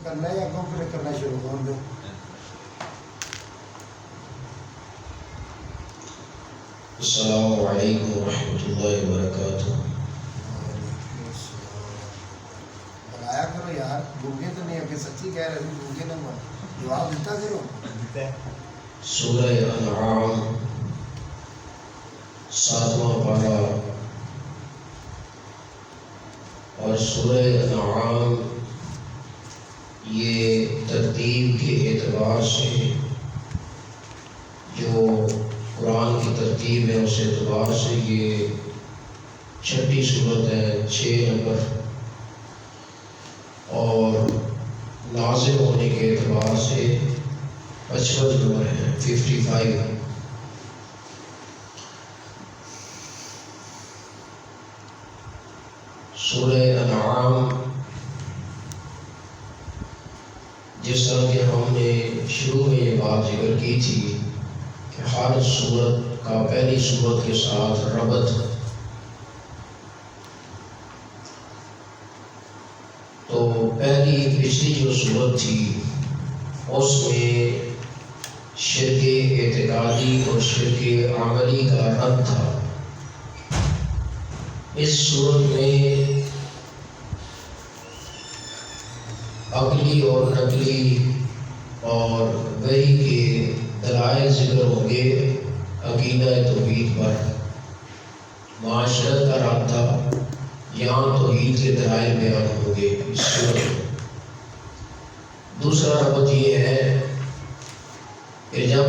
کرنا ہے یا کو پھر کرنا شروع کر دو. السلام علیکم ورحمۃ اللہ وبرکاتہ. بتایا کرو یار، گونگے تو نہیں اگر سچی کہہ رہے تھے گونگے نہ مانو، جواب دیتا کرو. سورہ انعام 7واں پارہ اور سورہ انعام یہ ترتیب کے اعتبار سے جو قرآن کی ترتیب ہے اس اعتبار سے یہ چھٹی سورت ہے، 6 نمبر، اور نازل ہونے کے اعتبار سے 55 نمبر ہے، 55. سورہ انعام جس طرح کہ ہم نے شروع میں یہ بات ذکر کی تھی کہ ہر سورت کا پہلی سورت کے ساتھ ربط، تو پہلی پچھلی جو سورت تھی اس میں شرک اعتقادی اور شرک عملی کا رد تھا. اس صورت میں عقلی اور نقلی اور وحی کے دلائل ذکر ہوں گے عقیدہ توحید پر. معاشرت کا رد تھا، یہاں توحید کے دلائل بیان ہوں گے اس صورت میں. دوسرا ربط یہ ہے کہ جب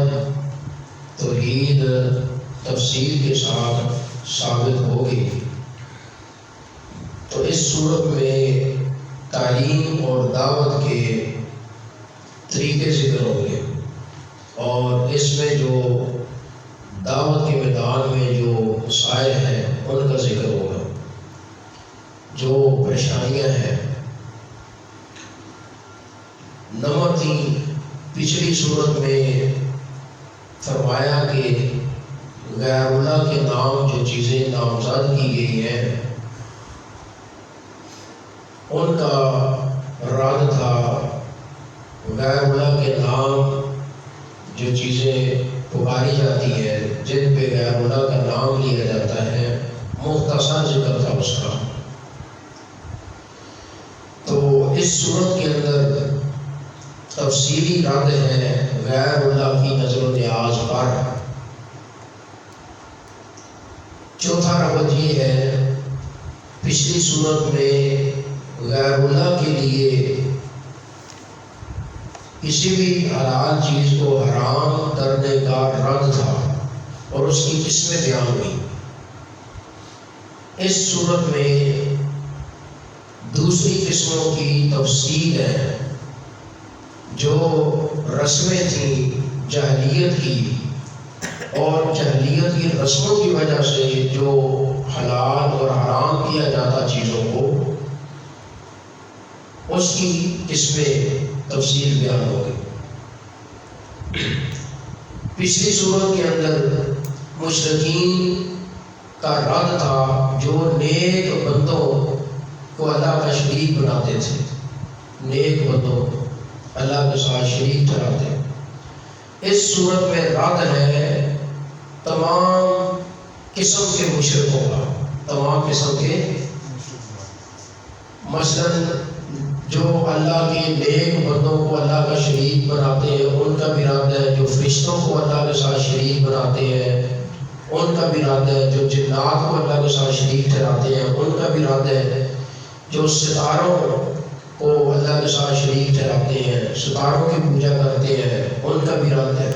توحید تفصیل کے ساتھ ثابت ہوگی تو اس صورت میں تعلیم اور دعوت کے طریقے ذکر ہوں گے، اور اس میں جو دعوت کے میدان میں جو مسائل ہیں ان کا ذکر ہوگا، جو پریشانیاں ہیں. نمبر 3، پچھلی صورت میں فرمایا کہ غیر اللہ کے نام جو چیزیں نامزد کی گئی ہیں ان کا رد تھا. غیر اللہ کے نام جو چیزیں پکاری جاتی ہے، جن پہ غیر اللہ کا نام لیا جاتا ہے، مختصر ذکر تھا اس کا. تو اس صورت کے اندر تفصیلی رد ہے غیر اللہ کی نظر و نیاز پر. چوتھا ربط یہ ہے، پچھلی صورت میں غیر اللہ کے لیے کسی بھی حلال چیز کو حرام کرنے کا رد تھا اور اس کی قسمیں بیان ہوئی. اس صورت میں دوسری قسموں کی تفصیل ہے، جو رسمیں تھیں جاہلیت کی، اور جاہلیت کی رسموں کی وجہ سے جو حلال اور حرام کیا جاتا چیزوں کو، اس کی قسمیں تفصیل بیان ہو گئی. پچھلی صورت کے اندر مشرکین کا رد تھا جو نیک بندوں کو اللہ کا شریک بناتے تھے، نیک بندوں کو اللہ کے ساتھ شریک ٹھہراتے. اس صورت میں رد ہے تمام قسم کے مشرکوں کا، تمام قسم کے، مثلاً جو اللہ کے نیک بندوں کو اللہ کا شریک بناتے ہیں ان کا بھی رد ہے، جو فرشتوں کو اللہ کے ساتھ شریک بناتے ہیں ان کا بھی رد ہے، جو جنات کو اللہ کے ساتھ شریک ٹھہراتے ہیں ان کا بھی رد ہے، جو ستاروں کو اللہ کے ساتھ شریک ٹھہراتے ہیں، ستاروں کی پوجا کرتے ہیں، ان کا بھی رد ہے.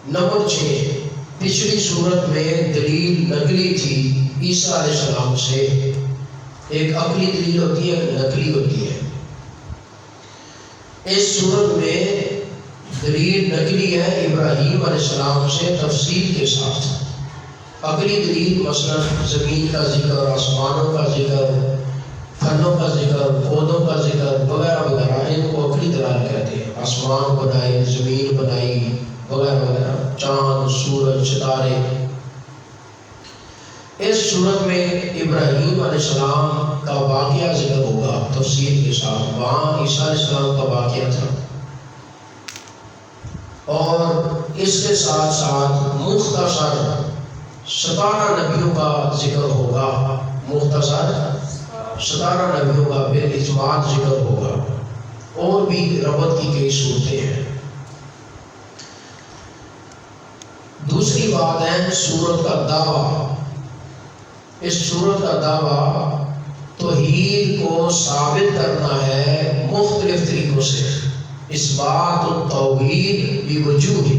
نمبر 6، پچھلی صورت میں دلیل نقلی تھی عیسیٰ علیہ السلام سے. ایک عقلی دلیل ہوتی ہے، ایک نقلی ہوتی ہے. اس صورت میں دلیل نقلی ہے ابراہیم علیہ السلام سے تفصیل کے ساتھ. عقلی دلیل مثلا زمین کا ذکر، آسمانوں کا ذکر، پھلوں کا ذکر، پودوں کا ذکر وغیرہ وغیرہ، ان کو عقلی دلائل کہتے ہیں. آسمان بنائے، زمین بنائی وغیرہ وغیرہ، چاند، سورج، ستارے. اس صورت میں ابراہیم علیہ السلام کا واقعہ ذکر ہوگا تفصیل کے ساتھ. وہاں عیسیٰ علیہ السلام کا واقعہ تھا اور اس کے ساتھ ساتھ مختصر 17 نبیوں کا ذکر ہوگا. مختصر 17 نبیوں کا بالاجماع ذکر ہوگا. اور بھی ربط کی کئی صورتیں ہیں. دوسری بات ہے سورت کا دعویٰ. اس سورت کا دعویٰ توحید کو ثابت کرنا ہے مختلف طریقوں سے. اس بات التوحید بوجوہ.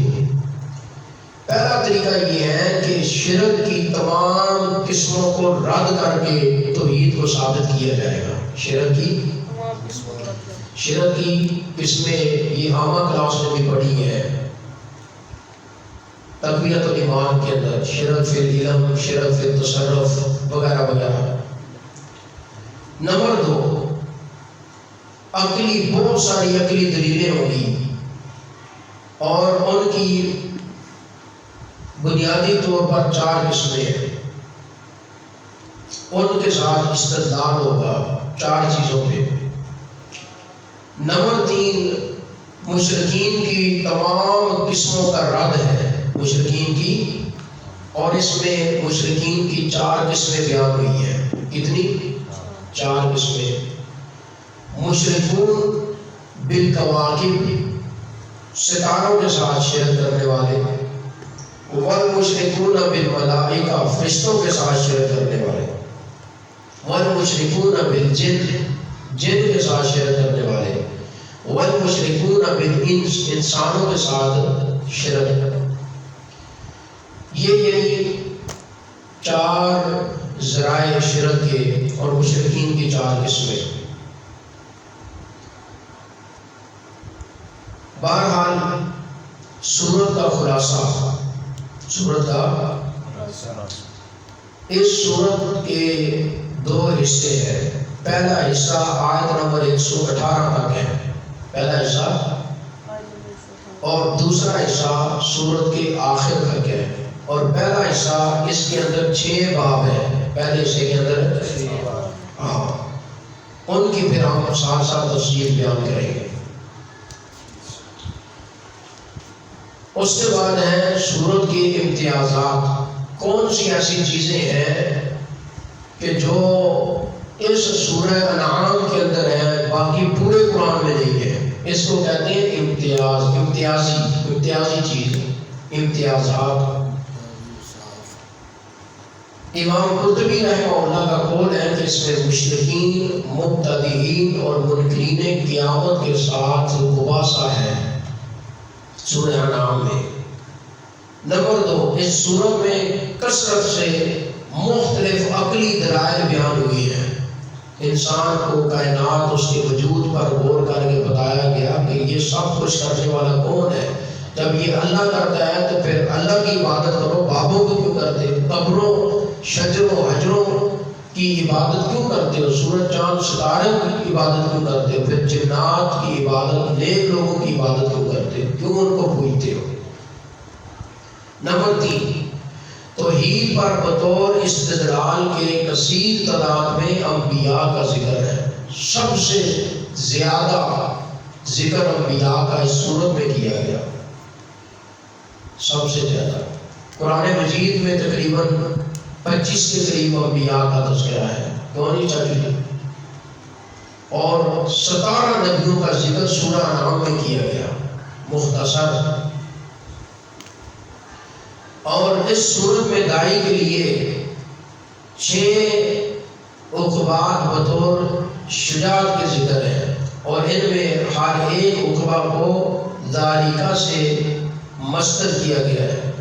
پہلا طریقہ یہ ہے کہ شرک کی تمام قسموں کو رد کر کے توحید کو ثابت کیا جائے گا. شرک کی قسمیں یہ عامہ کلاس میں بھی پڑھی ہے تقویت الایمان کے اندر. شرک فی العلم، شرک فی التصرف وغیرہ وغیرہ. نمبر 2، عقلی بہت ساری عقلی دلیلیں ہوں گی اور ان کی بنیادی طور پر 4 قسمیں ہیں. ان کے ساتھ استدلال ہوگا 4 چیزوں پہ. نمبر 3، مشرکین کی تمام قسموں کا رد ہے. مشرکین کی، اور اس میں مشرکین کی 4 قسمیں بیان ہوئی ہیں. کتنی؟ 4 قسمیں. مشرکون بالکواکب، ستاروں کے ساتھ شرک کرنے والے. والمشرکون بالملائکہ، فرشتوں کے ساتھ شرک کرنے والے. والمشرکون بالجن، جن کے ساتھ شرک کرنے والے. والمشرکون بالانس، انسانوں کے ساتھ شرک. یہی 4 ذرائع شرک کے اور مشرکین کی 4 قسمیں. بہرحال سورت کا خلاصہ، اس سورت کے 2 حصے ہیں. پہلا حصہ آیت نمبر 118 تک ہے، پہلا حصہ، اور دوسرا حصہ سورت کے آخر تک ہے. اور پہلا حصہ اس کے اندر 6 باب ہیں. پہلے حصے کے اندر ان کی پھر ہم ساتھ ساتھ تفصیل بیان کریں گے. اس کے بعد ہے سورت کی امتیازات. کون سی ایسی چیزیں ہیں کہ جو اس سورہ انعام کے اندر ہیں باقی پورے قرآن میں نہیں ہے. اس کو کہتے ہیں امتیاز، امتیازی چیز، امتیازات. امام قرطبی رحمہ اللہ کا قول ہے کہ اس میں مشرکین، مبتدعین اور منکرین قیامت کے ساتھ مباحثہ ہے سورہ انعام میں. نمبر 2، اس سورت میں کثرت سے مختلف عقلی دلائل بیان ہوئی ہیں. انسان کو کائنات، اس کے وجود پر غور کر کے بتایا گیا کہ یہ سب کچھ کرنے والا کون ہے. جب یہ اللہ کرتا ہے تو پھر اللہ کی عبادت کرو. بابوں کو کیوں کرتے؟ قبروں، شجروں، حجروں کی عبادت کیوں کرتے ہو؟ سورج، چاند، ستارے کی عبادت کیوں کرتے ہو؟ پھر جنات کی عبادت، نیک لوگوں کی عبادت کیوں کرتے ہو؟ کیوں ان کو پوجتے ہو؟ نمبر 3، توحید پر بطور استدلال کے کثیر تعداد میں انبیاء کا ذکر ہے. سب سے زیادہ ذکر انبیاء کا اس سورت میں کیا گیا، سب سے زیادہ. قرآن مجید میں تقریباً 25 کے قریب انبیاء کا تذکرہ ہے. کیوں نہیں چاہیے؟ اور 17 نبیوں کا ذکر سورہ انعام میں کیا گیا مختصر. اور اس سورت میں داعی کے لیے 6 عقوبات بطور شجاعت کے ذکر ہے، اور ان میں ہر ایک عقبہ کو ذالکہ سے مصدر کیا گیا ہے.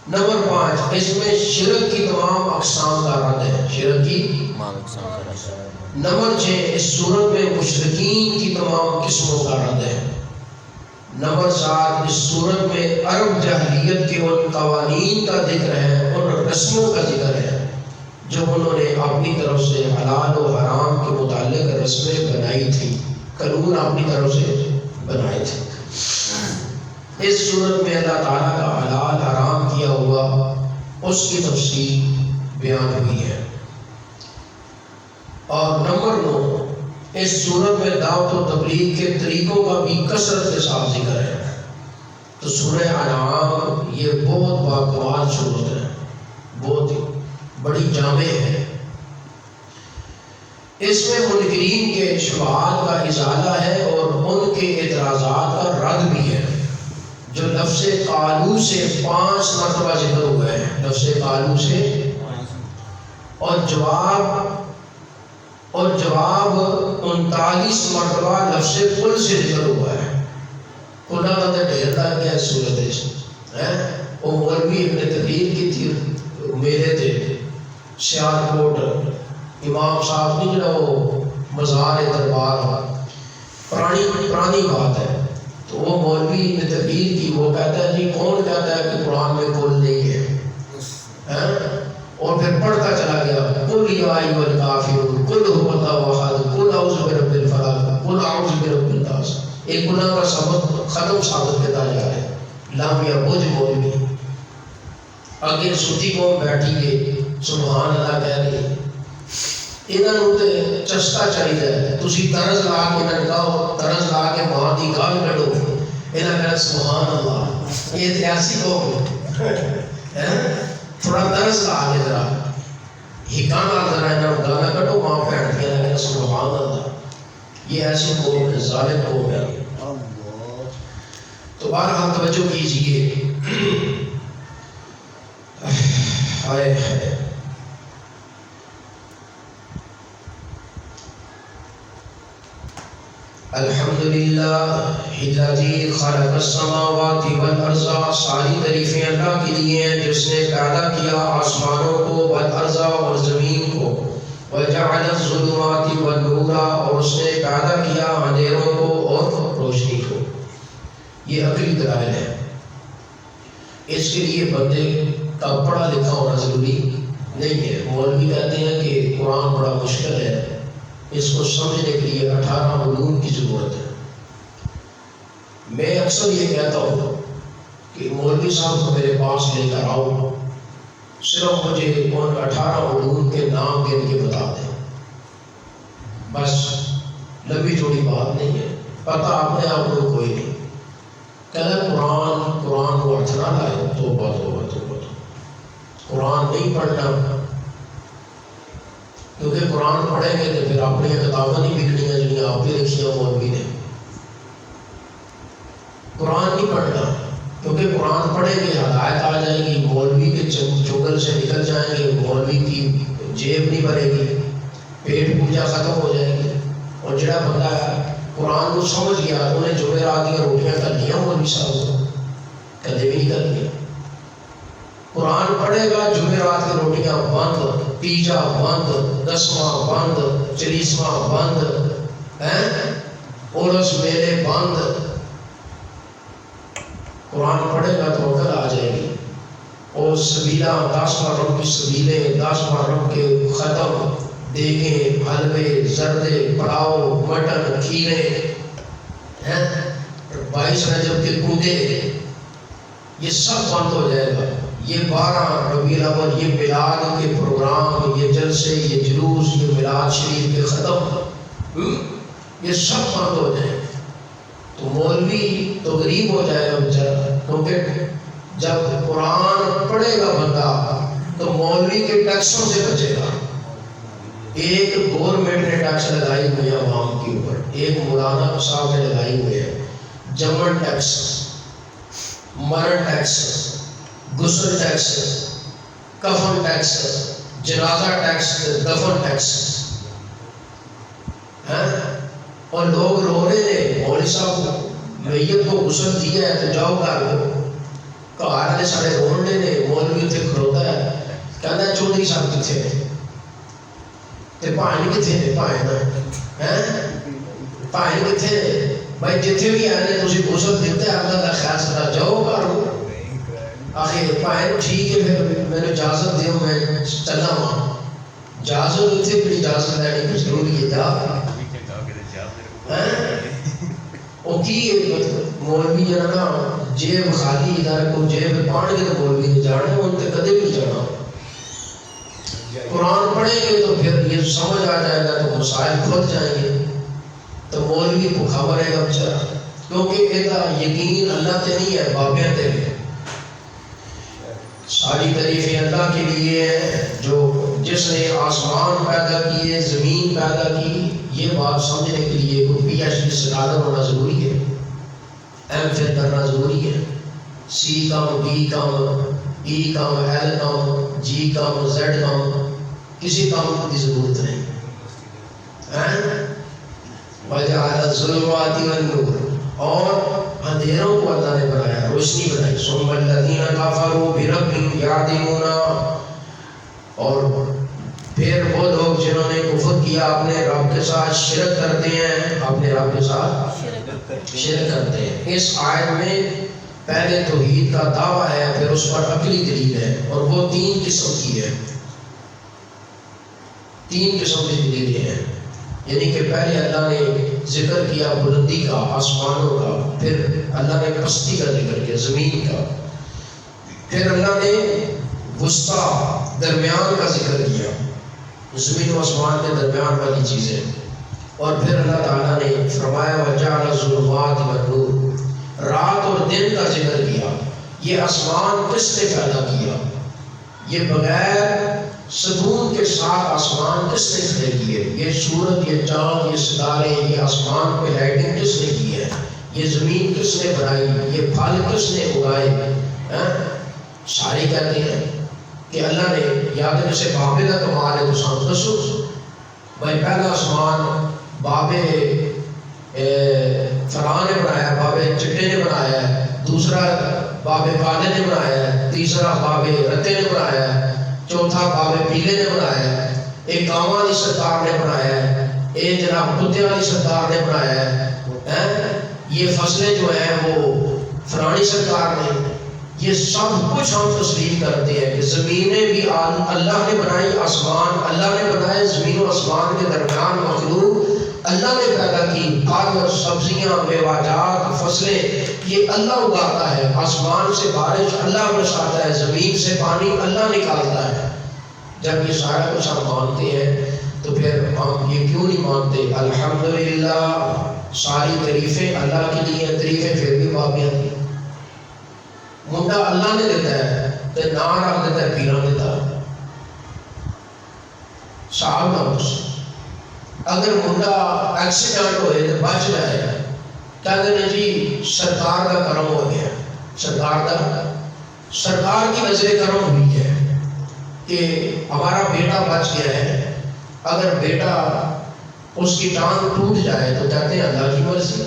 نمبر 5، اس میں شرک کی تمام اقسام کا رد ہے. شرک کی تمام اقسام کا رد ہے. نمبر 6، اس سورت میں مشرکین کی تمام قسموں کا رد ہے. نمبر 7، اس سورت میں عرب جاہلیت کے ان قوانین کا ذکر ہے، ان رسموں کا ذکر ہے جو انہوں نے اپنی طرف سے حلال و حرام کے متعلق رسمیں بنائی تھی، قانون اپنی طرف سے بنائے تھے. اس صورت میں اللہ تعالیٰ کا حلال حرام کیا ہوا اس کی تفصیل بیان ہوئی ہے. اور نمبر 9، اس صورت میں دعوت و تبلیغ کے طریقوں کا بھی کثرت کے ساتھ ذکر ہے۔ تو سورہ انعام یہ بہت باکمال صورت ہے، بہت بڑی جامع ہے۔ اس میں منکرین کے شبہات کا ازالہ ہے اور ان کے اعتراضات کا رد بھی ہے، جو لفظ قالو سے 5 مرتبہ ذکر ہوئے ہیں، لفظ قالو سے، اور جواب 39 مرتبہ لفظ قل سے ذکر ہوا ہے۔ قلہ کا تو ڈھیر لگ گیا صورت ہے۔ وہ مولوی ابن تقریر کی تھی، میرے تھے سیالکوٹ، امام صاحب کی جو وہ مزار دربار، پرانی بات ہے۔ تو وہ مولوی ابن تقریر کی وہ کہتا ہے جی کون کہتا ہے کہ قرآن میں کل نہیں ہے؟ اور پھر پڑھتا چلا گیا، قل یا ایھا الکافرون، قل ھو اللہ احد، قل اعوذ برب الفلق، قل اعوذ برب الناس۔ ایک گناہ کا سبق ختم ثابت کرتا جا رہا ہے۔ لامیہ بوجھ مولوی اگے ستی قوم بیٹھی ہے، سبحان اللہ کہہ رہی، انہوں تے چسکا چاہیے، تسی طرز لا کے انہوں کہو، طرز لا کے ماں دی گال کڈو، انہوں کہا سبحان اللہ، یہ ایسی قوم ہے، تھوڑا طرز لا کے ذرا ہکانا ذرا انہوں گانا کڈو ماں پہن کے، انہوں کہا سبحان اللہ، یہ ایسی قوم ہے، ظالم قوم ہے۔ تو بہرحال توجہ کیجئے، ہائے ہائے، الحمدللہ الذی خلق السماوات والارض، ساری تعریفیں اللہ کے لیے ہیں جس نے پیدا کیا آسمانوں کو، والارض اور زمین کو، وجعل الظلمات والنور، اور اس نے پیدا کیا اندھیروں کو اور روشنی کو۔ یہ عقلی دلائل ہے۔ اس کے لیے بندے کا پڑھا لکھا ہونا ضروری نہیں ہے۔ مولوی کہتے ہیں کہ قرآن بڑا مشکل ہے، اس کو سمجھنے کے لیے 18 علوم کی ضرورت ہے۔ میں اکثر یہ کہتا ہوں کہ مولوی صاحب کو میرے پاس لے کر آؤ، صرف مجھے ان 18 علوم کے نام گن کے بتا دیں، بس، لمبی چوڑی بات نہیں ہے، پتہ اپنے آپ کو کوئی نہیں۔ کہنا قرآن کو ارتھ نہ لائے، توبہ توبہ توبہ، قرآن نہیں پڑھنا، کیونکہ قرآن پڑھیں گے تو پھر اپنی کتابیں نہیں بگڑی ہیں جنہیں آپ بھی لکھی ہیں مولوی نے۔ قرآن نہیں پڑھنا، کیونکہ قرآن پڑھیں گے ہدایت آ جائے گی، مولوی کے چنگل سے نکل جائیں گے، مولوی کی جیب نہیں بھرے گی، پیٹ پوجا ختم ہو جائے گی۔ اور جڑا بندہ قرآن کو سمجھ گیا، انہیں جمعرات کی روٹیاں کر لیا مولوی صاحب کو، کدے بھی نہیں کر لیا۔ قرآن پڑھے گا، جمعرات کی روٹیاں بند، تیجا بند، 10واں بند، 40واں بند، عرس میلے بند۔ قرآن پڑھے گا تو عقل آ جائے گی۔ اور سبیلا 10واں رب کی سبیلیں، 10واں رب کے ختم، دیگیں، حلوے، زردے، پلاؤ، مٹن، کھیرے، 22 رجب کے کودے، یہ سب بند ہو جائے گا۔ یہ 12 ربیع الاول، یہ میلاد کے پروگرام، یہ جلسے، یہ جلوس، یہ میلاد شریف کے ختم، یہ سب بند ہو جائیں۔ تو مولوی تو غریب ہو جائے گا بیچارہ، کیونکہ جب قرآن پڑھے گا بندہ تو مولوی کے ٹیکسوں سے بچے گا۔ ایک گورنمنٹ نے ٹیکس لگائی ہوئی ہے عوام کے اوپر، ایک مولانا صاحب نے لگائی ہوئی ہے، جمن ٹیکس، مرن ٹیکس، غسل ٹیکس، کفن ٹیکس، جنازہ ٹیکس، دفن ٹیکس، اور لوگ رو رہے ہیں مولوی صاحب میت کو غسل دیا ہے تو جاؤ گھر کو، گھر والے سارے رون رہے ہیں، مولوی اتنے کھلوتا ہے، کہنا چودھری صاحب کتنے ہیں، تے پانی کتنے نے، پانی کتنے نے، بھائی جتنے بھی آنے تسی غسل دیتے ہیں، اللہ کا خیال سنا جاؤ گھر کو۔ آخر پائے ٹھیک ہے، پھر میں نے اجازت دیو، میں چلا وہاں، اجازت اتنے پھر اجازت لینی بھی ضروری ہے، جا وہ کی مولوی جانا جیب خالی ادھر کو جیب پان کے تو مولوی نہیں جانا، ان تے کدے بھی جانا۔ قرآن پڑھیں گے تو پھر یہ سمجھ آ جائے گا تو مسائل کھل جائیں گے. تو مولوی بھوکھا مرے گا بچارا، کیونکہ یہ یقین اللہ تے نہیں ہے، بابیاں تے ہے. ساری تعریفیں اللہ کے لیے ہے جو جس نے آسمان پیدا کیے، زمین پیدا کی. یہ بات سمجھنے کے لیے کوئی پی ایچ ڈی اسکالر ہونا ضروری ہے، ایم فل کرنا ضروری ہے. سی کم، ڈی کم، ای کم، ایل کم، جی کم، زیڈ کم، کسی کام کی ضرورت نہیں. وَجَعَلَ الظُّلُمَاتِ وَالنُّورَ، اور اندھیروں کو اللہ نے بنایا، روشنی بنائی. ثُمَّ الَّذِينَ كَفَرُوا بِرَبِّهِمْ يَعْدِلُونَ، اور پھر وہ لوگ جنہوں نے کفر کیا اپنے رب کے ساتھ شرک کرتے ہیں، اپنے رب کے ساتھ شرک کرتے ہیں. اس آیت میں پہلے توحید کا دعویٰ ہے، پھر اس پر عقلی دلیل ہے، اور وہ 3 قسم کی ہے. 3 قسم کی دلیلیں ہیں. یعنی کہ پہلے اللہ نے ذکر کیا بلندی کا، آسمانوں کا، پھر اللہ نے پستی کا ذکر کیا، زمین کا، پھر اللہ نے وسطی درمیان کا ذکر کیا، زمین و آسمان کے درمیان والی چیزیں، اور پھر اللہ تعالیٰ نے فرمایا وَجَعَلَ الظُّلُمَاتِ وَالنُّورَ، رات اور دن کا ذکر کیا. یہ آسمان کس نے پیدا کیا؟ یہ بغیر ستون کے ساتھ آسمان کس نے کھڑے کیے؟ یہ سورج، یہ چاند، یہ ستارے، یہ آسمان پہ لائٹنگ کس نے کی ہے؟ یہ زمین کس نے بنائی؟ یہ پھل کس نے اگائے؟ سارے کہتے ہیں کہ اللہ نے، یا تو جیسے بابے کا کمال ہے تو سان دسو بھائی پہلا آسمان بابے فلاں نے بنایا، بابے چٹے نے بنایا ہے، دوسرا بابے کالے نے بنایا ہے، تیسرا بابے رتے نے بنایا ہے، چوتھا بابے پیلے نے بنایا ہے، ایک گاواں والی سرکار نے بنایا ہے، ایک جناب کتے والی سرکار نے بنایا ہے، یہ فصلیں جو ہیں وہ فلانی سرکار نے. یہ سب کچھ ہم تسلیم کرتے ہیں کہ زمینیں بھی اللہ نے بنائی، آسمان اللہ نے بنائے، زمین و آسمان کے درمیان مخلوق اللہ نے پیدا کی، پھل، سبزیاں، میوہ فصلیں یہ اللہ اگاتا ہے، آسمان سے بارش اللہ برساتا ہے، زمین سے پانی اللہ نکالتا ہے. جب یہ سارا کچھ ہم مانتے ہیں تو پھر ہم یہ کیوں نہیں مانتے الحمدللہ ساری تعریفیں اللہ کے لیے، تعریفیں پھر بھی بابیاں کی. منڈا اللہ نے دیتا ہے تو نام رکھ دیتا ہے پیروں نے دیتا. صاحب نہ اس اگر منڈا ایکسیڈنٹ ہوئے تو بچ جائے، کہتے ہیں جی سرکار کا کرم ہو گیا، سرکار کی نظر کرم ہوئی ہے کہ ہمارا بیٹا بچ گیا ہے. اگر بیٹا اس کی ٹانگ ٹوٹ جائے تو کہتے ہیں اللہ کی مرضی.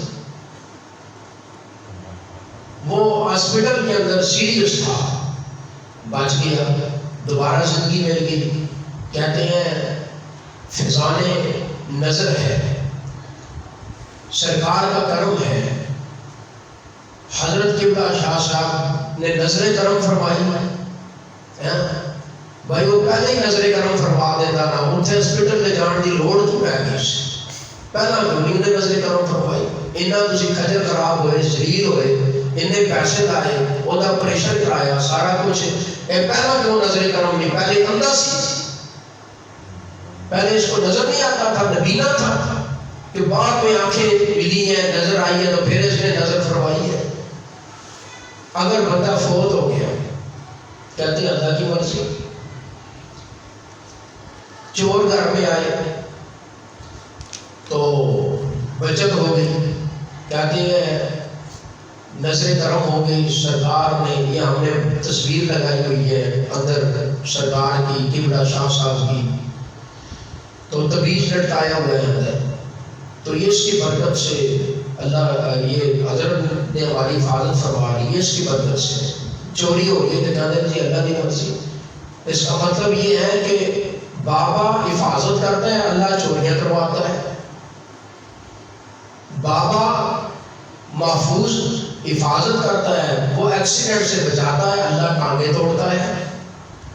وہ ہاسپٹل کے اندر سیریس تھا، بچ گیا، دوبارہ زندگی مل گئی. کہتے ہیں فضان نظر ہے، سرکار کا کرم ہے. حضرت قبلہ شاہ صاحب نے نظر کرم فرمائی، بھائی وہ پہلے ہی نظر کرم فرما دیتا نا، اتنے ہاسپٹل لے جان کی لوڑ کیوں پی گئی؟ پہلا کیوں نے نظر کرم فرمائی؟ انہیں تھی کھجر خراب ہوئے، شریر ہوئے، انہیں پیسے لائے، وہ آپریشن کرایا، سارا کچھ. پہلا کیوں نظر کرم نہیں؟ پہلے اندھا سی، پہلے اس کو نظر نہیں آتا تھا، نبینا تھا، کہ بعد میں آنکھیں ملی ہیں، نظر آئی ہے تو پھر اس نے نظر فرمائی ہے. اگر بندہ فوت ہو گیا کہتے ہیں اللہ کی مرضی. چور گھر میں آئے تو بچت ہو گئی، کہتے ہیں نظر کرم ہو گئی، سرکار نے، یہ ہم نے تصویر لگائی ہوئی ہے اندر سرکار کی، قبلہ شاہ صاحب کی، تو تبیج لٹکایا ہوا ہے اندر. تو یہ اس کی برکت سے اللہ، یہ حضرت نے ہماری حفاظت فرما لی ہے، اس کی برکت سے. چوری ہو گئی تو کہتے ہیں جی اللہ کی مرضی. اس کا مطلب یہ ہے کہ بابا حفاظت کرتا ہے، اللہ چوریاں کرواتا ہے. بابا محفوظ حفاظت کرتا ہے، وہ ایکسیڈنٹ سے بچاتا ہے، اللہ ٹانگیں توڑتا ہے.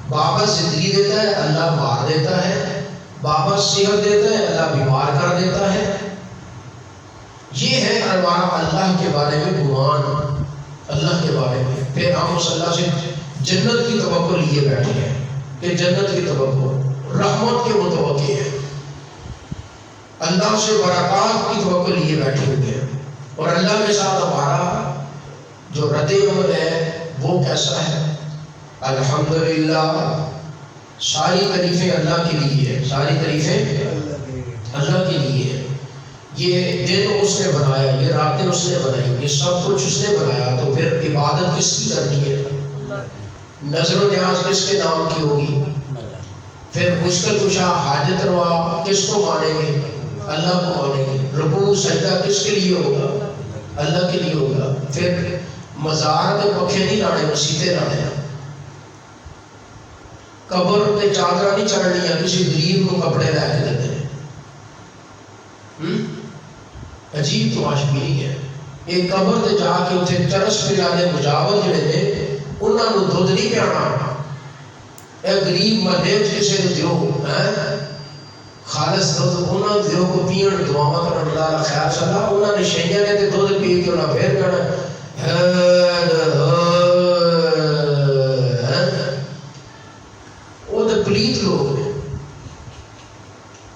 بابا زندگی دیتا ہے، اللہ مار دیتا ہے. بابا صحت دیتا ہے، اللہ بیمار کر دیتا ہے. یہ ہے ہمارا اللہ کے بارے میں گمان، اللہ کے بارے میں. پھر ہم اس اللہ سے جنت کی توقع لیے بیٹھے ہیں کہ جنت کی توقع رحمت کے متوقع ہیں، اللہ سے برکات کی توقع لیے بیٹھے ہوئے ہیں، اور اللہ کے ساتھ ہمارا جو رد عمل ہے وہ کیسا ہے؟ الحمدللہ، ساری تعریفیں اللہ کے لیے ہے، ساری تعریفیں اللہ کے لیے ہے۔ یہ دن اس نے بنایا، یہ راتیں اس نے بنائی، یہ سب کچھ اس نے بنایا، تو پھر عبادت کس کی کرنی ہے؟ نظر و نیاز کس کے نام کی ہوگی؟ پھر مشکل کشا حاجت روا کس کو مانیں گے؟ اللہ کو مانیں گے۔ رکوع سجدہ کس کے لیے ہوگا؟ اللہ کے لیے ہوگا۔ پھر مزار تے پکھے نہیں لانے، مسیطے لانے، قبر تے چادر نہیں چڑھنی، کسی غریب کو کپڑے لے کے دیتے ہیں۔ عجیب تماشبینی ہے۔ ایک قبر تے جا کے اتنے ترس پلانے مجاور جڑے نے انہاں نوں دودھ نہیں پیانا، اے غریب مدے کسی نوں دیو، خالص دودھ انہاں دیو کو پین دعاواں کرن، اللہ دا خیال صلاح انہاں نے شیاں نے تے دودھ پی کے انہاں پھر کہنا وہ تو پلیت لوگ ہیں،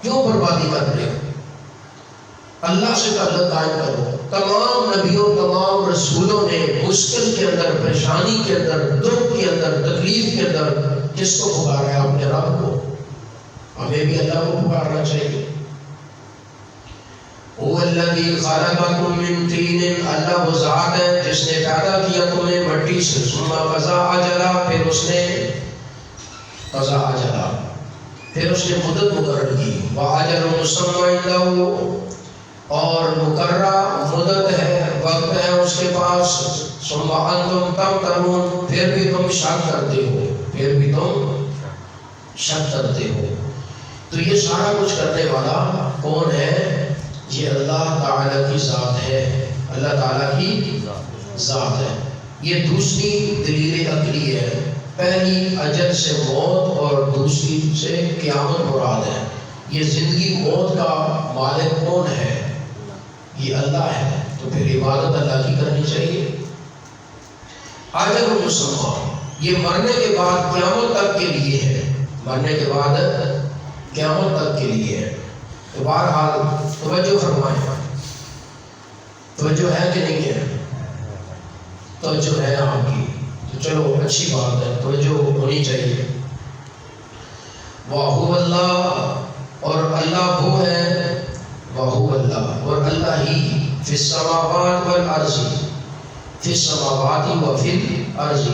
کیوں بربادی کر رہے ہو؟ اللہ سے تعلق قائم کرو۔ تمام نبیوں، تمام رسولوں نے مشکل کے اندر، پریشانی کے اندر، دکھ کے اندر، تکلیف کے اندر کس کو پکارا ہے؟ اپنے رب کو۔ ہمیں بھی اللہ کو پکارنا چاہیے۔ هو الذی خلقکم من طین، اللہ وہ ذات ہے جس نے پیدا کیا تمہیں مٹی سے، ثم قضا اجلا، پھر اس نے قضا اجلا، پھر اس نے مدت مقرر کی، واجل مسمى عنده، اور مقررہ مدت ہے، وقت ہے اس کے پاس، ثم انتم تمترون، پھر بھی تم شک کرتے ہو، پھر بھی تم شک کرتے ہو۔ تو یہ سارا کچھ کرنے والا کون ہے؟ یہ اللہ تعالیٰ کی ذات ہے، اللہ تعالیٰ کی ذات ہے۔ یہ دوسری دلیل عقلی ہے۔ پہلی اجل سے موت اور دوسری سے قیامت مراد ہے۔ یہ زندگی موت کا مالک کون ہے؟ یہ اللہ ہے، تو پھر عبادت اللہ کی کرنی چاہیے۔ اجل مسمى، یہ مرنے کے بعد قیامت تک کے لیے ہے، مرنے کے بعد قیامت تک کے لیے ہے۔ تو بہرحال توجہ فرمائیں، توجہ ہے کہ نہیں ہے؟ توجہ ہے آپ کی، تو چلو اچھی بات ہے، توجہ ہونی چاہیے۔ وَهُوَ اللَّهُ، اور اللہ وہ ہے، وَهُوَ اللَّهُ، اور اللہ ہی، فِي السَّمَاوَاتِ وَالْأَرْضِ، فِي السَّمَاوَاتِ وَفِي الْأَرْضِ،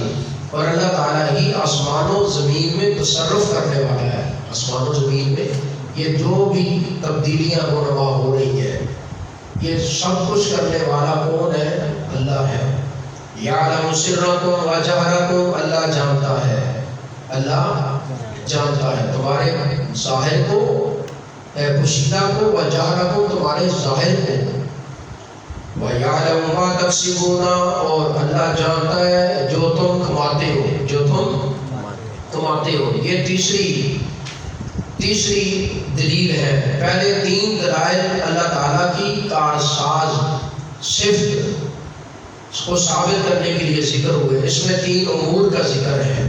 اور اللہ تعالیٰ ہی آسمان و زمین میں تصرف کرنے والا ہے۔ آسمان و زمین میں یہ جو بھی تبدیلیاں رونما ہو رہی ہیں، یہ سب کچھ کرنے والا کون ہے؟ اللہ ہے۔ یعلم سرکم وجہرکم، اللہ جانتا ہے، اللہ جانتا ہے تمہارے ظاہر کو، پوشیدہ کو، وجہرکم تمہارے ظاہر کو، وَيَعْلَمُ مَا تَكْسِبُونَ، اور اللہ جانتا ہے جو تم کماتے ہو، جو تم کماتے ہو۔ یہ تیسری دلیل ہے۔ پہلے تین دلائل اللہ تعالیٰ کی کارساز صفت کو ثابت کرنے کے لیے ذکر ہوئے، اس میں تین امور کا ذکر ہے،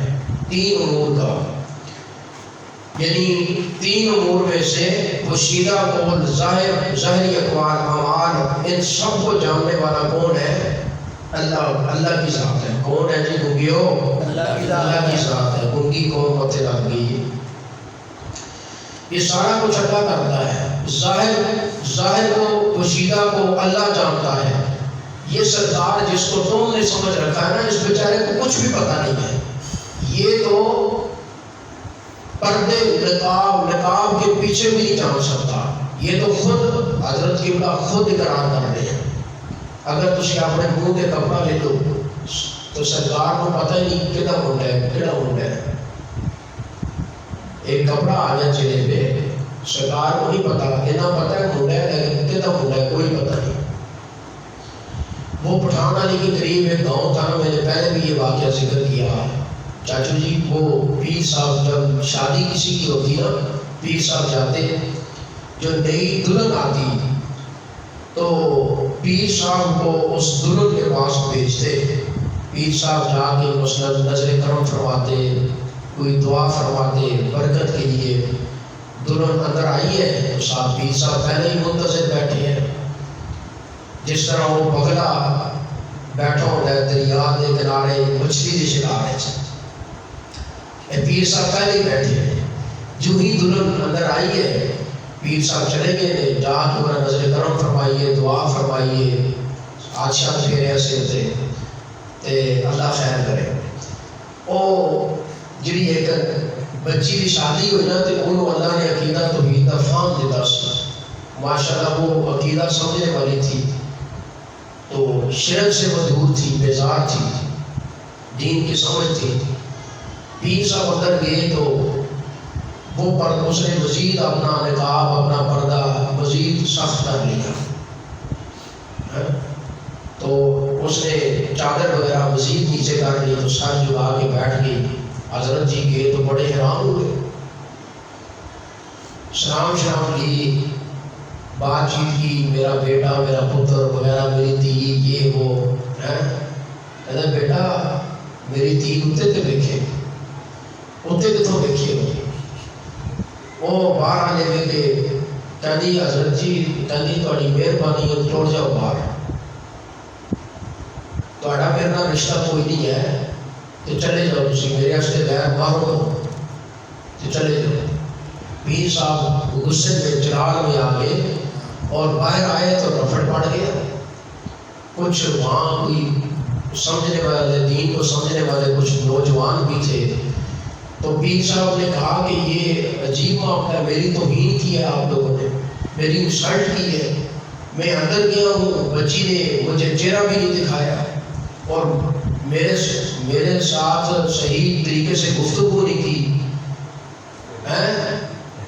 تین امور کا، یعنی تین امور میں سے پوشیدہ قول، ظاہری اقوال، اعمال، ان سب کو جاننے والا کون ہے؟ اللہ کی ذات ہے۔ کون ہے جی گنگیو؟ اللہ کی ذات ہے۔ گنگی قوم متے لگ گئی، یہ سارا کچھ اللہ کرتا ہے۔ ظاہر کو، پوشیدہ کو اللہ جانتا ہے۔ یہ سردار جس کو تم نے سمجھ رکھا ہے نا، اس بیچارے کو کچھ بھی پتہ نہیں ہے، یہ تو پردے نقاب کے پیچھے بھی نہیں جان سکتا۔ یہ تو خود حضرت قبلہ خود اقرار کر رہے ہیں۔ اگر تسی اپنے منہ کے کپڑا لے لو تو سرکار کو پتہ ہی نہیں کہڑا منڈا ہے، کہڑا منڈا ہے۔ ایک کپڑا آ گیا چہرے پہ، سرکار کو نہیں پتا، اتنا پتا ہے منڈا ہے، لیکن کہتا منڈا ہے کوئی پتہ نہیں۔ وہ پٹھان علی کے قریب ایک گاؤں تھا، میں نے پہلے بھی یہ واقعہ ذکر کیا۔ چاچو جی وہ پیر صاحب جب شادی کسی کی ہوتی نا، پیر صاحب جاتے، جو نئی دلہن آتی تو پیر صاحب کو اس دلہن کے پاس بھیجتے، پیر صاحب جا کے مثلاً نظر کرم فرماتے، کوئی دعا فرماتے برکت کے لیے. دلہن اندر آئی ہے تو صاحب پیر صاحب پہلے ہی منتظر بیٹھے ہیں. جس طرح وہ بگلا بیٹھا ہوتا ہے دریا کے کنارے مچھلی کے شکار ہے، پیر صاحب پہلے ہی بیٹھے ہیں. جو ہی دلہن اندر آئی ہے پیر صاحب چلے گئے نے، جا کے انہیں نظر کرم فرمائیے، دعا فرمائیے، آدشاہ پھیرے سر سے تے اللہ خیر کرے. وہ جی ایک بچی کی شادی ہوئی نا تو انہوں اللہ نے عقیدہ توحید کا فہم دیتا سی. ماشاءاللہ وہ عقیدہ سمجھنے والی تھی، تو شرک سے وہ دور تھی، بیزار تھی، دین کی سمجھ تھی. پیر صاحب اندر گئے تو وہ اس نے مزید اپنا نقاب، اپنا پردہ مزید سخت کر لیا. تو اس نے چادر وغیرہ مزید نیچے کر لی، تو سر جھکا کے بیٹھ گئی. حضرت جی گئے تو بڑے حیران ہوئے، سلام لی، بات چیت کی، میرا بیٹا، میرا پتر وغیرہ، میری دھی، یہ وہ ہے. کہتے بیٹا میری دھی اتنے تو دیکھے، اتنے کتوں دیکھے ہو. وہ باہر آنے لگے، کہنی حضرت جی کہنی تھوڑی مہربانی ہے ٹوڑ جاؤ باہر، تھوڑا میرے نال رشتہ کوئی نہیں ہے تو چلے جاؤ، تھی میرے واسطے غیر باہر ہو تو چلے جاؤ. پیر صاحب غصے میں چراغ میں آ گئے اور باہر آئے تو رفڑ پڑ گیا. کچھ وہاں کوئی سمجھنے والے، دین کو سمجھنے والے کچھ نوجوان بھی تھے. تو پیر صاحب نے کہا کہ یہ عجیب معاملہ ہے، میری توہین کی ہے آپ لوگوں نے، میری انسلٹ کی ہے. میں اندر گیا ہوں، بچی نے مجھے چہرہ بھی نہیں دکھایا اور میرے ساتھ صحیح طریقے سے گفتگو نہیں کی.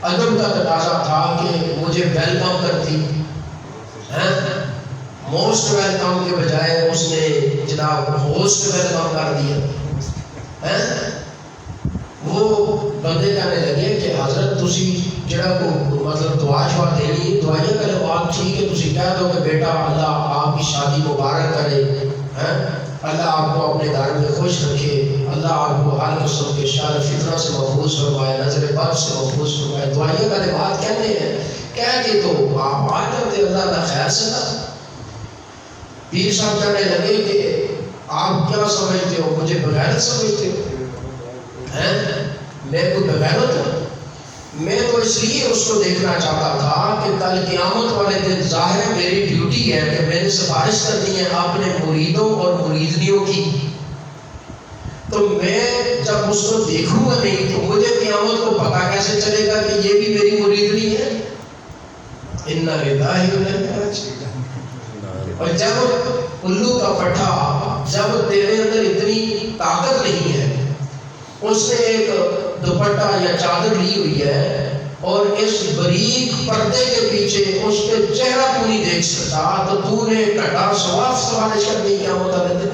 ادب کا تقاضا تھا کہ مجھے ویلکم کرتی، موسٹ ویلکم کے بجائے اس نے جناب ہوسٹ ویلکم کر دیا. وہ بندے کہنے لگے کہ حضرت تسی جڑا کو مطلب دعا شعا دینی، دعائیں کرے بات ٹھیک ہے، تسی کہہ دو کہ بیٹا اللہ آپ کی شادی مبارک کرے، اللہ آپ کو اپنے گھر میں خوش رکھے، اللہ آپ کو ہر قسم کے شر فتنہ سے محفوظ فرمائے، نظر بد سے محفوظ فرمائے. دعائیں کرے بات کہنے ہیں، کہہ کے تو آپ بات کرتے اللہ اللہ خیر سے نا. پیر صاحب کہنے لگے کہ آپ کیا سمجھتے ہو، مجھے بغیرت سمجھتے ہو؟ میں کوئی بغیرت ہوں؟ میں تو اس لیے اس کو دیکھنا چاہتا تھا کہ کل قیامت والے دن ظاہر ہے میری ڈیوٹی ہے کہ میں نے سفارش کرنی ہے اپنے مریدوں اور مریدنیوں کی. تو میں جب اس کو دیکھوں گا نہیں تو مجھے قیامت کو پتا کیسے چلے گا کہ یہ بھی میری مریدنی ہے. اِنَّا لِلَّهِ وَإِنَّا إِلَيْهِ رَاجِعُونَ. اور جب الو کا پٹھا، جب تیرے اندر اتنی طاقت نہیں ہے، اس نے ایک دوپٹہ یا چادر لی ہوئی ہے اور اس باریک پردے کے پیچھے اس پہ چہرہ تو نہیں دیکھ سکتا، تو تو نے گھٹا سواف سوالش کرنی کیا ہوتا رہتے.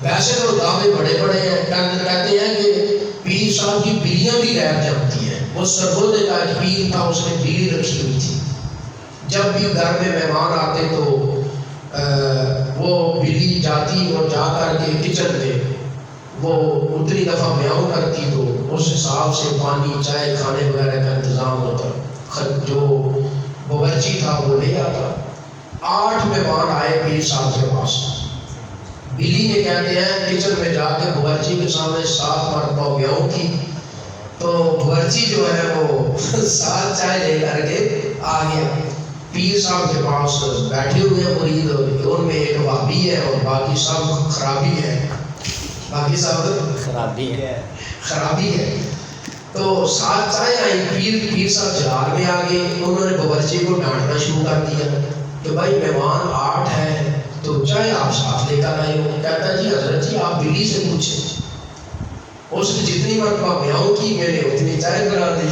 ویسے تو دعوے بڑے بڑے ہیں، کہتے ہیں کہ پیر صاحب کی بلیاں بھی غیر جمتی ہیں. وہ سرگودے کا ایک پیر تھا، اس نے بلی رکھی ہوئی تھی. جب بھی گھر میں مہمان آتے تو وہ بلی جاتی اور جا کر کے کچن میں وہ اتنی دفعہ میاؤں کرتی تو اس حساب سے پانی چائے کھانے وغیرہ کا انتظام ہوتا. جو باورچی تھا وہ لے آتا. 8 مہمان آئے پیر صاحب کے پاس. بلی نے کہتے ہیں کچن میں جا کے باورچی کے سامنے 7 مرتبہ میاؤں کی، تو باورچی جو ہے وہ 7 چائے لے کر کے آ گیا. پیر صاحب کے پاس بیٹھے ہوئے مرید، ان میں ایک وہابی ہے اور باقی سب خرابی ہے. باقی سب خرابی ہے. تو 7 چائے آئی، پیر صاحب جلال میں آ گئے. انہوں نے باورچی کو ڈانٹنا شروع کر دیا کہ بھائی مہمان 8 ہے تو چائے آپ ساتھ لے کر آئے ہو. کہتا جی حضرت جی آپ بلی سے پوچھیں، اس نے جتنی مرتبہ میاؤں کی میں نے اتنی چائے بنا دی.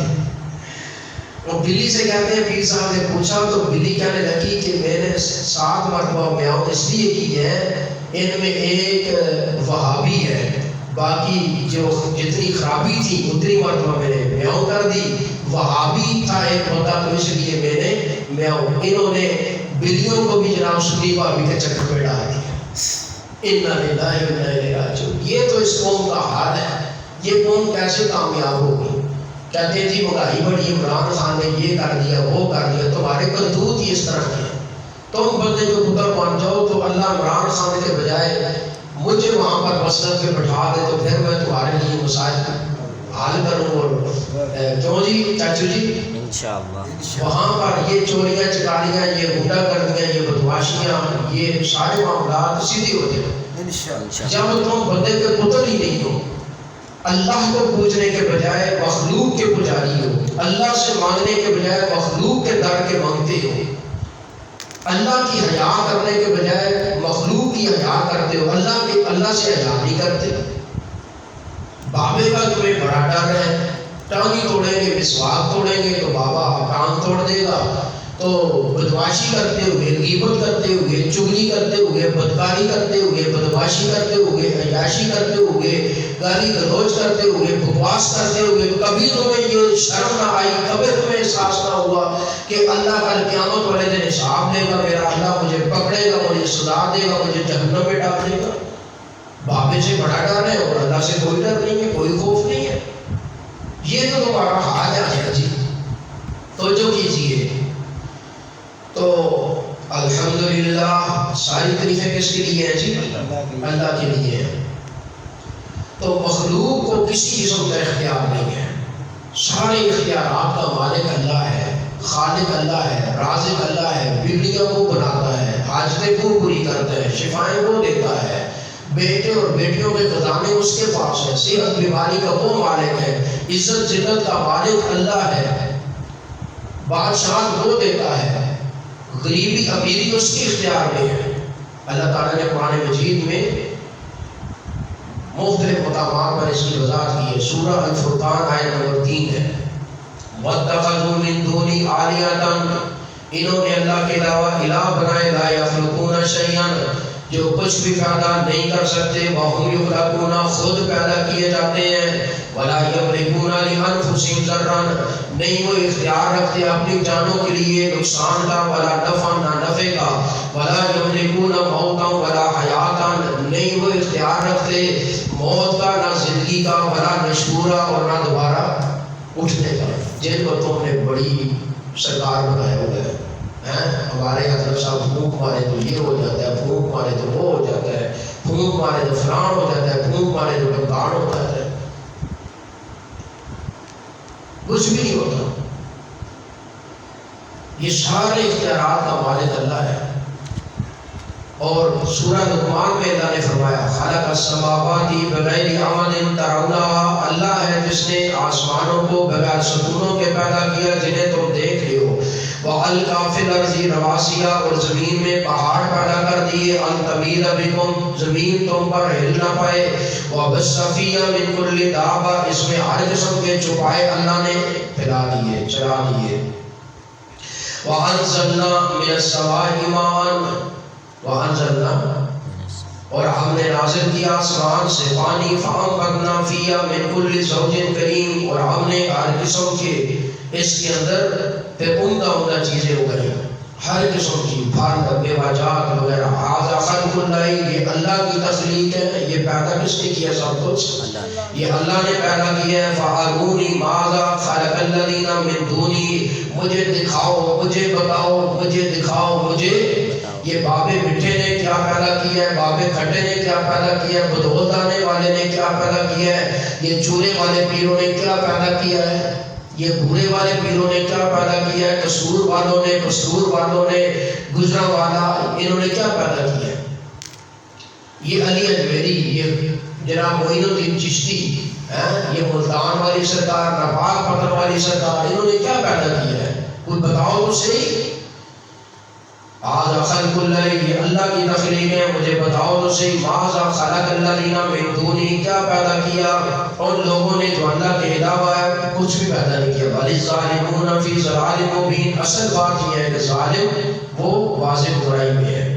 وہ بلی سے کہتے ہیں پیر صاحب نے پوچھا تو بلی کہنے لگی کہ میں نے 7 مرتبہ میاؤں اس لیے کی ہے، ان میں ایک وہابی ہے، باقی جو جتنی خرابی تھی اتنی مرتبہ میں نے میاؤں کر دی. وہابی تھا ایک ہوتا تو اس لیے میں نے میاؤں. انہوں نے بلیوں کو بھی جناب سنی بھابی کے چکر پہ ڈال دیا. اِنَّا لِلَّهِ وَإِنَّا إِلَيْهِ رَاجِعُونَ. یہ تو اس قوم کا حال ہے. یہ قوم کیسے کامیاب ہوگی؟ کہتے ہیں جی مہنگائی بڑی، عمران خان نے یہ کر دیا وہ کر دیا، تمہارے کرتوت ہی اس طرح کے ہیں، تم بندے جو پتر بن جاؤ تو اللہ عمران خان کے بجائے مجھے وہاں پر مسجد پہ بٹھا دے تو پھر میں تمہارے لیے مسائل حل کروں۔ اور کیوں جی چاچو جی انشاءاللہ وہاں پر یہ چوریاں چکاریاں، یہ غنڈہ گردیاں، یہ بدماشیاں، یہ سارے معاملات سیدھی ہو جائیں انشاءاللہ جب تم بندے کے پتر ہی نہیں ہو، اللہ کو پوجنے کے بجائے مخلوق کے پجاری ہو، اللہ سے مانگنے کے بجائے مخلوق کے در کے مانگتے ہو، اللہ کی حیا کرنے کے بجائے مخلوق کی حیا کرتے ہو، اللہ سے حیا نہیں کرتے۔ بابے کا تمہیں بڑا ڈر ہے، ٹانگی توڑیں گے مسواک توڑیں گے تو بابا ٹانگ توڑ دے گا، تو بدماشی کرتے ہوئے، غیبت کرتے ہوئے، چغلی کرتے ہوئے، بدکاری کرتے ہوئے، بدماشی کرتے ہوئے، عیاشی کرتے ہوئے، گالی گلوچ کرتے ہوئے، بکواس کرتے ہوئے کبھی تمہیں یہ شرم نہ آئی، کبھی تمہیں احساس نہ ہوا کہ اللہ کل قیامت والے دن حساب لے گا، میرا اللہ مجھے پکڑے گا، مجھے سزا دے گا، مجھے جہنم میں ڈال دے گا؟ بابے سے بڑا ڈر ہے اور اللہ سے کوئی ڈر نہیں ہے، کوئی خوف نہیں ہے۔ یہ تو تمہارا حال ہے جی، توجہ کیجیے۔ تو الحمدللہ ساری تعریفیں کس کے لیے ہیں جی؟ اللہ کے لیے ہیں۔ تو مخلوق کو کسی قسم کا اختیار نہیں ہے، سارے اختیارات کا مالک اللہ ہے، خالق اللہ ہے، رازق اللہ ہے، بیڑیوں کو بناتا ہے، حاجتیں کو پوری کرتا ہے، شفائیں وہ دیتا ہے، بیٹے اور بیٹیوں کے خزانے اس کے پاس ہے، صحت بیماری کا وہ مالک ہے، عزت ذلت کا مالک اللہ ہے، بادشاہ وہ دیتا ہے، غریبی امیری اس کے اختیار میں ہے۔ اللہ تعالیٰ نے قرآن مجید میں مختلف مقامات پر اس کی وضاحت کی ہے۔ سورہ الفرقان آیت نمبر 3 ہے، وَاتَّخَذُوا مِن دُونِهِ آلِهَةً، انہوں نے اللہ کے علاوہ الہ بنائے، لَا يَخْلُقُونَ شَيْئًا، جو کچھ بھی پیدا نہیں کر سکتے، وَهُمْ يُخْلَقُونَ، خود پیدا کیے جاتے ہیں، وَلَا يَمْلِكُونَ لِأَنفُسِهِمْ ضَرًّا، نہیں وہ اختیار رکھتے اپنی جانوں کے لیے نقصان کا، وَلَا نَفْعًا، نہ نفع کا، وَلَا يَمْلِكُونَ مَوْتًا وَلَا حَيَاةً، نہیں وہ اختیار رکھتے موت کا، نہ زندگی کا، وَلَا نشورا، اور نہ دوبارہ اٹھنے کا، جن کو تم نے بڑی سرکار بنایا ہوا ہے۔ ہمارے حضرت صاحب پھونک مارے تو یہ ہو جاتا ہے، پھونک مارے تو وہ ہو جاتا ہے، پھونک مارے تو فلان ہو جاتا ہے، پھونک مارے تو ڈمکان ہو جاتا ہے، کچھ بھی نہیں ہوتا۔ یہ سارے اختیارات کا مالک اللہ ہے۔ اور سورہ لقمان میں اللہ نے فرمایا، خلق السماوات بغیر عمد ترونها، اللہ ہے جس نے آسمانوں کو بغیر ستونوں کے پیدا کیا جنہیں تم دیکھ رہے ہو، وَأَلْقَىٰ فِي الْأَرْضِ رَوَاسِيَ، اور زمین میں پہاڑ پیدا کر دیے، أَن تَمِيدَ بِكُمْ، زمین تم پر ہل نہ پائے، وَبَثَّ فِيهَا مِن كُلِّ دَابَّةٍ، اس میں ہر قسم کے چوپائے اللہ نے پھیلا دیے، چلا دیے، وَأَنزَلْنَا مِنَ السَّمَاءِ مَاءً، وَأَنزَلْنَا، اور ہم نے نازل کیا آسمان سے پانی، فَأَنبَتْنَا فِيهَا مِن كُلِّ زَوْجٍ كَرِيمٍ، اور ہم نے ہر قسم کے اس کے اندر پھر عمدہ چیزیں اگئی، ہر قسم کی پھل میوہ وغیرہ۔ ھذا خلق اللہ، یہ اللہ کی تخلیق ہے، یہ پیدا کس نے کیا؟ سب کچھ یہ اللہ نے پیدا کیا ہے۔ فَأَرُونِي مَاذَا خَلَقَ الَّذِينَ مِن دُونِهِ، مجھے دکھاؤ، مجھے بتاؤ، مجھے دکھاؤ، مجھے یہ بابے مٹھے نے کیا پیدا کیا ہے، بابے کھٹے نے کیا پیدا کیا ہے، بدول دانے والے نے کیا پیدا کیا ہے، یہ چورے والے پیروں نے کیا پیدا کیا ہے، یہ بھورے والے پیروں نے کیا پیدا کیا ہے، قصور والوں نے گجرا والا، انہوں نے کیا پیدا کیا ہے، یہ علی اجمیری، یہ جناب معین الدین چشتی، یہ ملتان والی سرکار، ناپاک پتن والی سرکار، انہوں نے کیا پیدا کیا ہے؟ کوئی بتاؤ تو صحیح۔ ھذا خلق اللہ، یہ اللہ کی تخلیق ہے، مجھے بتاؤ تو صحیح۔ ماذا خلق الذین من دونہ، کیا پیدا کیا ان لوگوں نے جو اللہ کے علاوہ ہے، کچھ بھی پیدا نہیں کیا۔ بل الظالمون فی ضلال مبین، اصل بات یہ ہے کہ ظالم وہ واضح برائی میں ہے۔